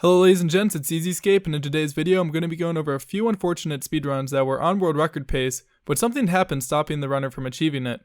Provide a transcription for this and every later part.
Hello ladies and gents, it's EZScape, and in today's video I'm going to be going over a few unfortunate speedruns that were on world record pace, but something happened stopping the runner from achieving it.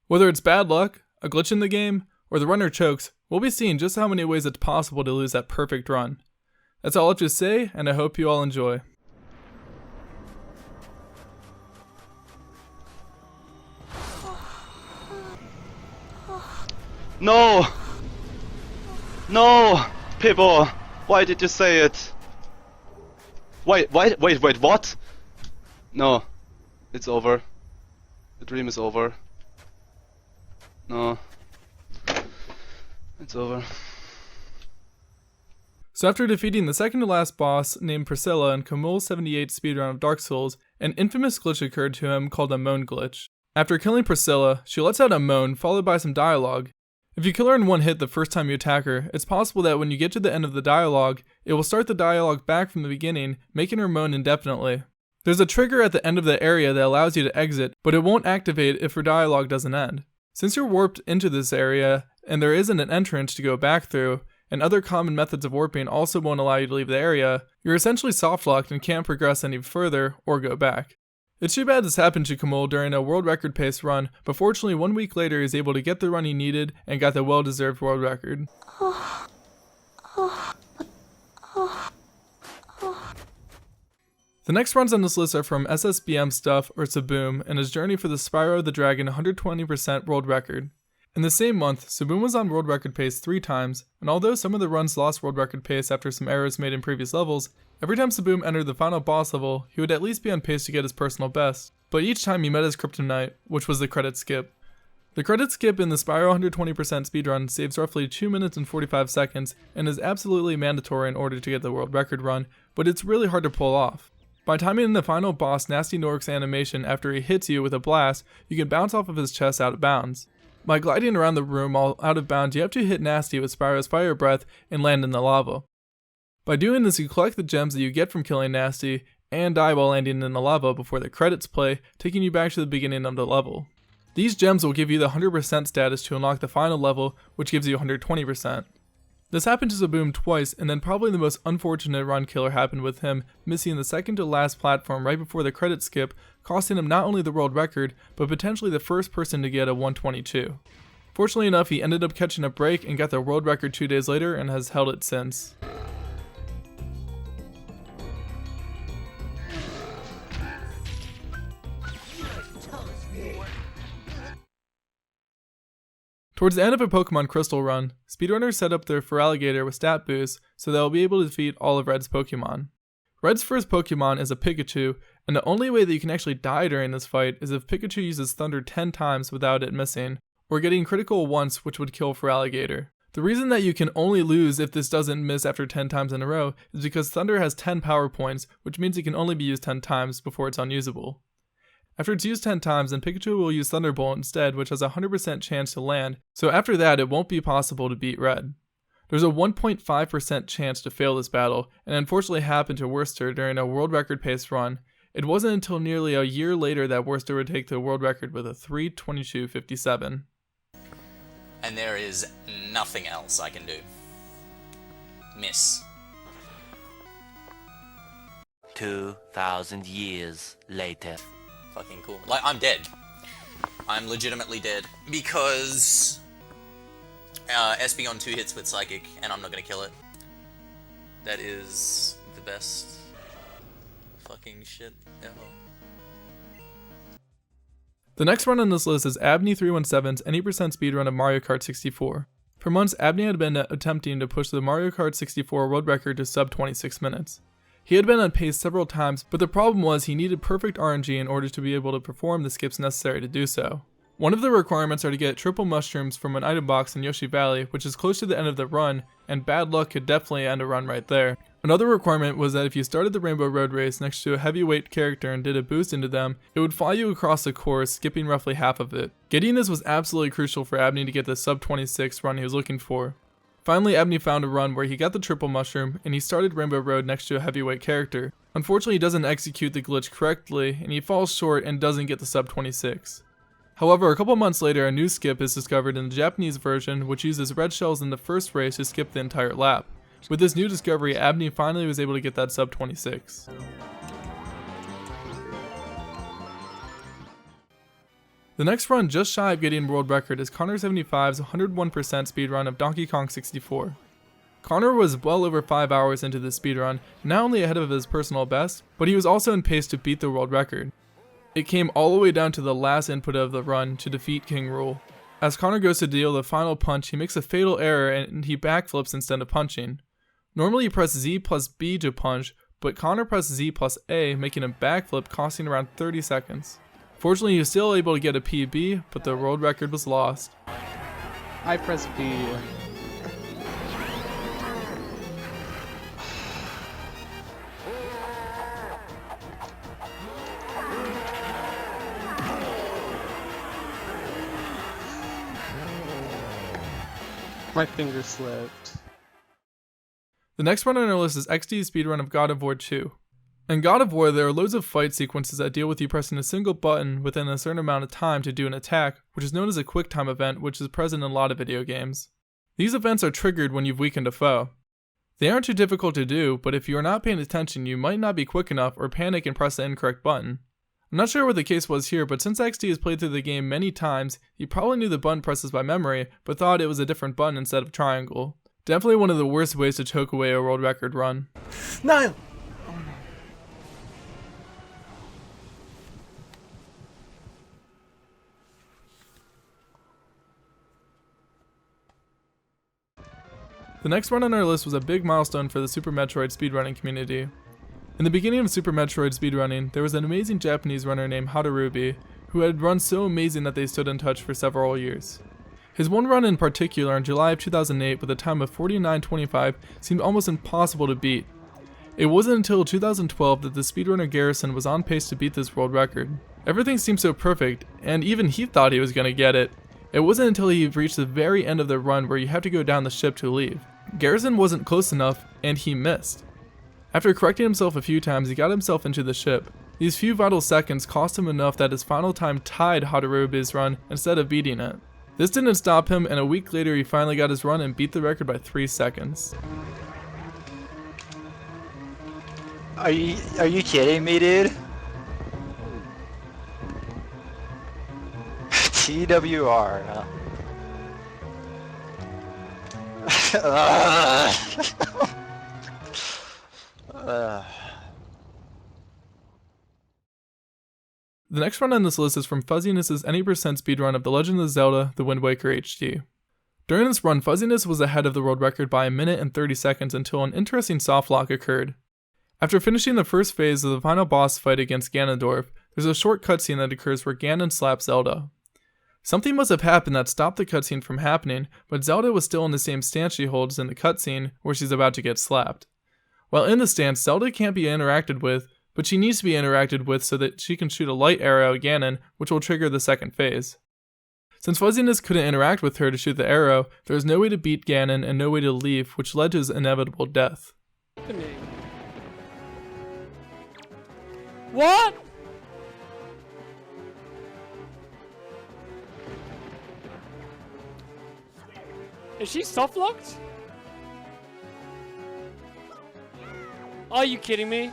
Whether it's bad luck, a glitch in the game, or the runner chokes, we'll be seeing just how many ways it's possible to lose that perfect run. That's all I have to say, and I hope you all enjoy. No! No! People! Why did you say it? Wait, what? No. It's over. The dream is over. No. It's over. So after defeating the second to last boss named Priscilla in Kamul78's speedrun of Dark Souls, an infamous glitch occurred to him called a moan glitch. After killing Priscilla, she lets out a moan followed by some dialogue. If you kill her in one hit the first time you attack her, it's possible that when you get to the end of the dialogue, it will start the dialogue back from the beginning, making her moan indefinitely. There's a trigger at the end of the area that allows you to exit, but it won't activate if her dialogue doesn't end. Since you're warped into this area, and there isn't an entrance to go back through, and other common methods of warping also won't allow you to leave the area, you're essentially soft-locked and can't progress any further or go back. It's too bad this happened to Kamul during a world record pace run, but fortunately 1 week later he was able to get the run he needed and got the well-deserved world record. The next runs on this list are from SSBMStuff or Saboom and his journey for the Spyro the Dragon 120% world record. In the same month, Saboom was on world record pace 3 times, and although some of the runs lost world record pace after some errors made in previous levels, every time Saboom entered the final boss level, he would at least be on pace to get his personal best, but each time he met his kryptonite, which was the credit skip. The credit skip in the Spyro 120% speedrun saves roughly 2 minutes and 45 seconds and is absolutely mandatory in order to get the world record run, but it's really hard to pull off. By timing in the final boss Nasty Nork's animation after he hits you with a blast, you can bounce off of his chest out of bounds. By gliding around the room all out of bounds, you have to hit Nasty with Spyro's fire breath and land in the lava. By doing this, you collect the gems that you get from killing Nasty and die while landing in the lava before the credits play, taking you back to the beginning of the level. These gems will give you the 100% status to unlock the final level, which gives you 120%. This happened to Saboom twice, and then probably the most unfortunate run killer happened with him missing the second to last platform right before the credit skip, costing him not only the world record, but potentially the first person to get a 122. Fortunately enough, he ended up catching a break and got the world record 2 days later and has held it since. Towards the end of a Pokemon Crystal run, speedrunners set up their Feraligatr with stat boosts so they'll be able to defeat all of Red's Pokemon. Red's first Pokemon is a Pikachu, and the only way that you can actually die during this fight is if Pikachu uses Thunder 10 times without it missing, or getting critical once, which would kill Feraligatr. The reason that you can only lose if this doesn't miss after 10 times in a row is because Thunder has 10 power points, which means it can only be used 10 times before it's unusable. After it's used 10 times, then Pikachu will use Thunderbolt instead, which has a 100% chance to land, so after that it won't be possible to beat Red. There's a 1.5% chance to fail this battle, and unfortunately happened to Worcester during a world record pace run. It wasn't until nearly a year later that Worcester would take the world record with a 3:22.57. And there is nothing else I can do. Miss. 2,000 years later. Fucking cool. Like, I'm dead. I'm legitimately dead. Because SB on 2 hits with Psychic, and I'm not gonna kill it. That is the best fucking shit ever. The next run on this list is Abney317's Any% speedrun of Mario Kart 64. For months, Abney had been attempting to push the Mario Kart 64 world record to sub 26 minutes. He had been on pace several times, but the problem was he needed perfect RNG in order to be able to perform the skips necessary to do so. One of the requirements are to get triple mushrooms from an item box in Yoshi Valley, which is close to the end of the run, and bad luck could definitely end a run right there. Another requirement was that if you started the Rainbow Road race next to a heavyweight character and did a boost into them, it would fly you across the course, skipping roughly half of it. Getting this was absolutely crucial for Abney to get the sub 26 run he was looking for. Finally, Abney found a run where he got the triple mushroom, and he started Rainbow Road next to a heavyweight character. Unfortunately, he doesn't execute the glitch correctly, and he falls short and doesn't get the sub 26. However, a couple months later, a new skip is discovered in the Japanese version, which uses red shells in the first race to skip the entire lap. With this new discovery, Abney finally was able to get that sub 26. The next run just shy of getting world record is Connor75's 101% speedrun of Donkey Kong 64. Connor was well over 5 hours into this speedrun, not only ahead of his personal best, but he was also in pace to beat the world record. It came all the way down to the last input of the run to defeat King Rool. As Connor goes to deal the final punch, he makes a fatal error and he backflips instead of punching. Normally you press Z plus B to punch, but Connor pressed Z plus A, making a backflip costing around 30 seconds. Fortunately, he was still able to get a PB, but the world record was lost. I press B. My finger slipped. The next run on our list is XD's speedrun of God of War 2. In God of War, there are loads of fight sequences that deal with you pressing a single button within a certain amount of time to do an attack, which is known as a quick time event, which is present in a lot of video games. These events are triggered when you've weakened a foe. They aren't too difficult to do, but if you are not paying attention, you might not be quick enough or panic and press the incorrect button. I'm not sure what the case was here, but since XD has played through the game many times, he probably knew the button presses by memory, but thought it was a different button instead of triangle. Definitely one of the worst ways to choke away a world record run. No! The next run on our list was a big milestone for the Super Metroid speedrunning community. In the beginning of Super Metroid speedrunning, there was an amazing Japanese runner named Harurubi, who had run so amazing that they stood untouched for several years. His one run in particular in July of 2008 with a time of 49:25 seemed almost impossible to beat. It wasn't until 2012 that the speedrunner Garrison was on pace to beat this world record. Everything seemed so perfect, and even he thought he was going to get it. It wasn't until he reached the very end of the run where you have to go down the ship to leave. Garrison wasn't close enough, and he missed. After correcting himself a few times, he got himself into the ship. These few vital seconds cost him enough that his final time tied Harurubi's run instead of beating it. This didn't stop him, and a week later he finally got his run and beat the record by 3 seconds. Are you kidding me, dude? TWR. The next run on this list is from Fuzzyness' any% speedrun of The Legend of Zelda: The Wind Waker HD. During this run, Fuzzyness was ahead of the world record by 1 minute and 30 seconds until an interesting softlock occurred. After finishing the first phase of the final boss fight against Ganondorf, there's a short cutscene that occurs where Ganon slaps Zelda. Something must have happened that stopped the cutscene from happening, but Zelda was still in the same stance she holds in the cutscene where she's about to get slapped. While in the stance, Zelda can't be interacted with, but she needs to be interacted with so that she can shoot a light arrow at Ganon, which will trigger the second phase. Since Fuzzyness couldn't interact with her to shoot the arrow, there was no way to beat Ganon and no way to leave, which led to his inevitable death. What? Is she soft-locked? Are you kidding me?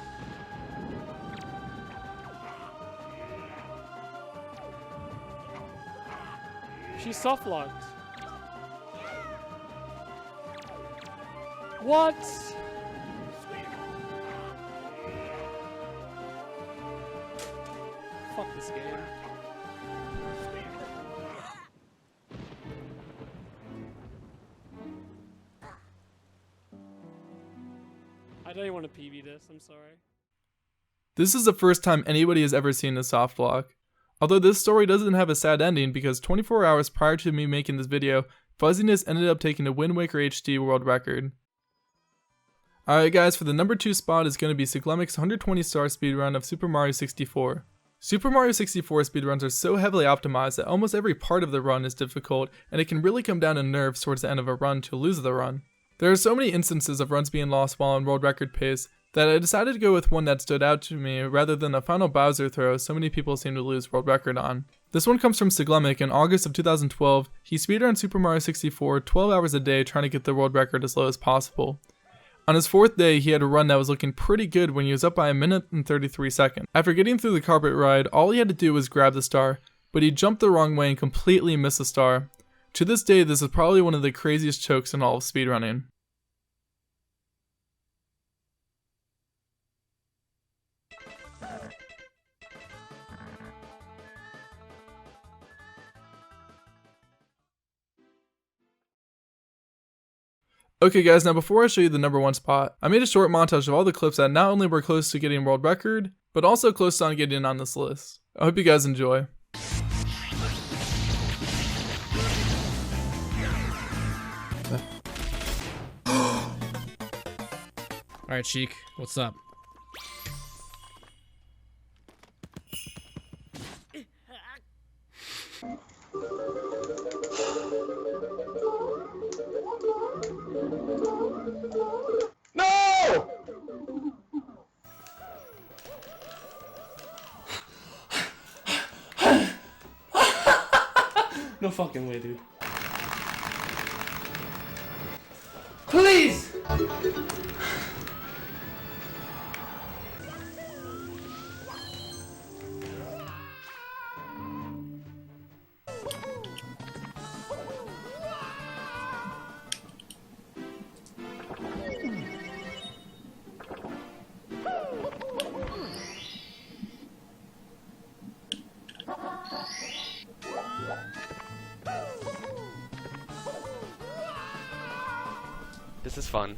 She's soft-locked. What? Fuck this game. I don't even want to PB this, I'm sorry. This is the first time anybody has ever seen a softlock. Although this story doesn't have a sad ending because 24 hours prior to me making this video, Fuzzyness ended up taking the Wind Waker HD world record. Alright guys, for the number 2 spot is going to be Siglemic's 120 star speedrun of Super Mario 64. Super Mario 64 speedruns are so heavily optimized that almost every part of the run is difficult, and it can really come down to nerves towards the end of a run to lose the run. There are so many instances of runs being lost while on world record pace that I decided to go with one that stood out to me rather than the final Bowser throw so many people seem to lose world record on. This one comes from Siglemic. In August of 2012, he speedrun Super Mario 64 12 hours a day trying to get the world record as low as possible. On his 4th day, he had a run that was looking pretty good when he was up by 1 minute and 33 seconds. After getting through the carpet ride, all he had to do was grab the star, but he jumped the wrong way and completely missed the star. To this day, this is probably one of the craziest chokes in all of speedrunning. Okay guys, now before I show you the number 1 spot, I made a short montage of all the clips that not only were close to getting world record, but also close on getting on this list. I hope you guys enjoy. Alright, Sheik, what's up? No fucking way, dude. Please! This is fun.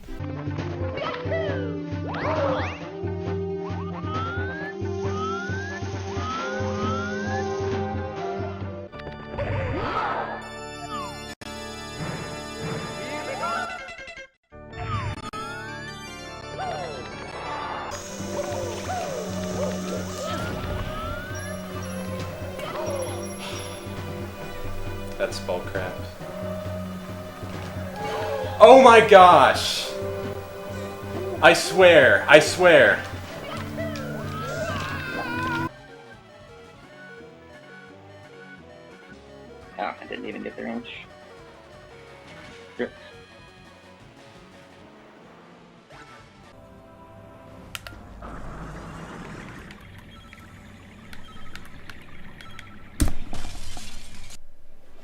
That's bullcrap. Oh my gosh! I swear, I swear. Oh, I didn't even get the range. Sure.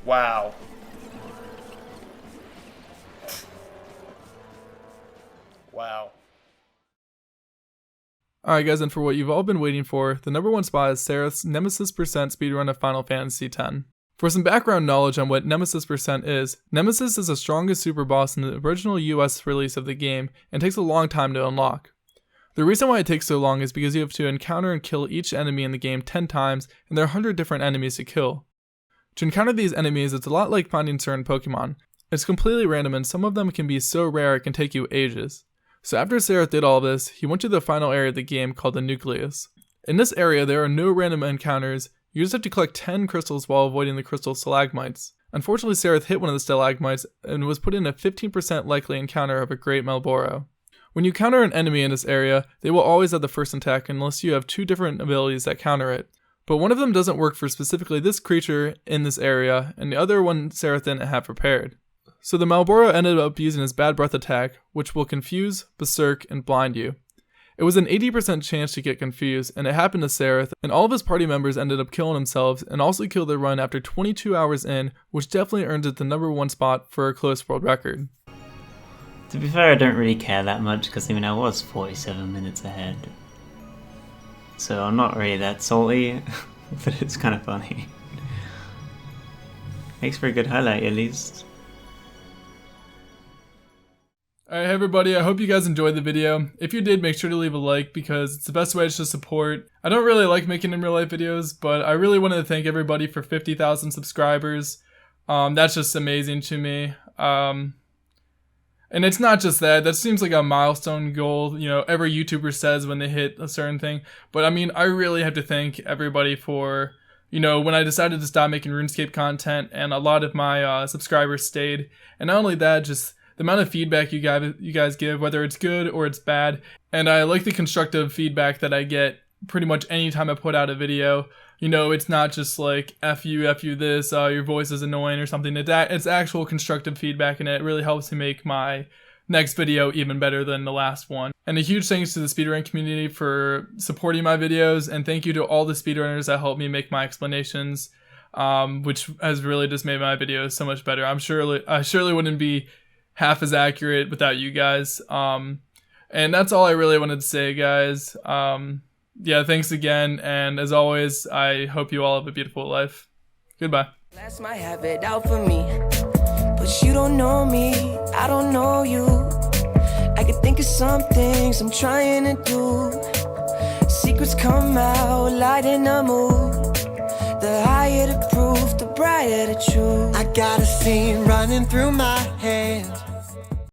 Wow. Wow. Alright guys, and for what you've all been waiting for, the number 1 spot is Cereth's Nemesis percent speedrun of Final Fantasy X. For some background knowledge on what Nemesis percent is, Nemesis is the strongest super boss in the original US release of the game and takes a long time to unlock. The reason why it takes so long is because you have to encounter and kill each enemy in the game 10 times, and there are 100 different enemies to kill. To encounter these enemies, it's a lot like finding certain Pokemon. It's completely random and some of them can be so rare it can take you ages. So after Cereth did all this, he went to the final area of the game called the Nucleus. In this area, there are no random encounters, you just have to collect 10 crystals while avoiding the crystal stalagmites. Unfortunately, Cereth hit one of the stalagmites and was put in a 15% likely encounter of a Great Malboro. When you counter an enemy in this area, they will always have the first attack unless you have 2 different abilities that counter it. But one of them doesn't work for specifically this creature in this area, and the other one Cereth didn't have prepared. So the Malboro ended up using his Bad Breath attack, which will confuse, berserk, and blind you. It was an 80% chance to get confused, and it happened to Cereth, and all of his party members ended up killing themselves and also killed their run after 22 hours in, which definitely earns it the number 1 spot for a close world record. To be fair, I don't really care that much because I was 47 minutes ahead. So I'm not really that salty, but it's kind of funny. Makes for a good highlight at least. Alright, hey everybody, I hope you guys enjoyed the video. If you did, make sure to leave a like because it's the best way to show support. I don't really like making in real life videos, but I really wanted to thank everybody for 50,000 subscribers. That's just amazing to me. And it's not just that, that seems like a milestone goal, you know, every YouTuber says when they hit a certain thing. But I mean, I really have to thank everybody for, you know, when I decided to stop making RuneScape content and a lot of my subscribers stayed. And not only that, just the amount of feedback you guys give, whether it's good or it's bad. And I like the constructive feedback that I get pretty much anytime I put out a video. You know, it's not just like, F you this, your voice is annoying or something like that. It's actual constructive feedback and it really helps to make my next video even better than the last one. And a huge thanks to the speedrun community for supporting my videos, and thank you to all the speedrunners that helped me make my explanations, which has really just made my videos so much better. I surely wouldn't be half as accurate without you guys. And that's all I really wanted to say, guys. Yeah, thanks again, and as always, I hope you all have a beautiful life. Goodbye. Last might have it out for me, but you don't know me, I don't know you. I can think of some things I'm trying to do. Secrets come out, light in the mood. The higher the proof, the brighter the truth. I got a scene running through my head.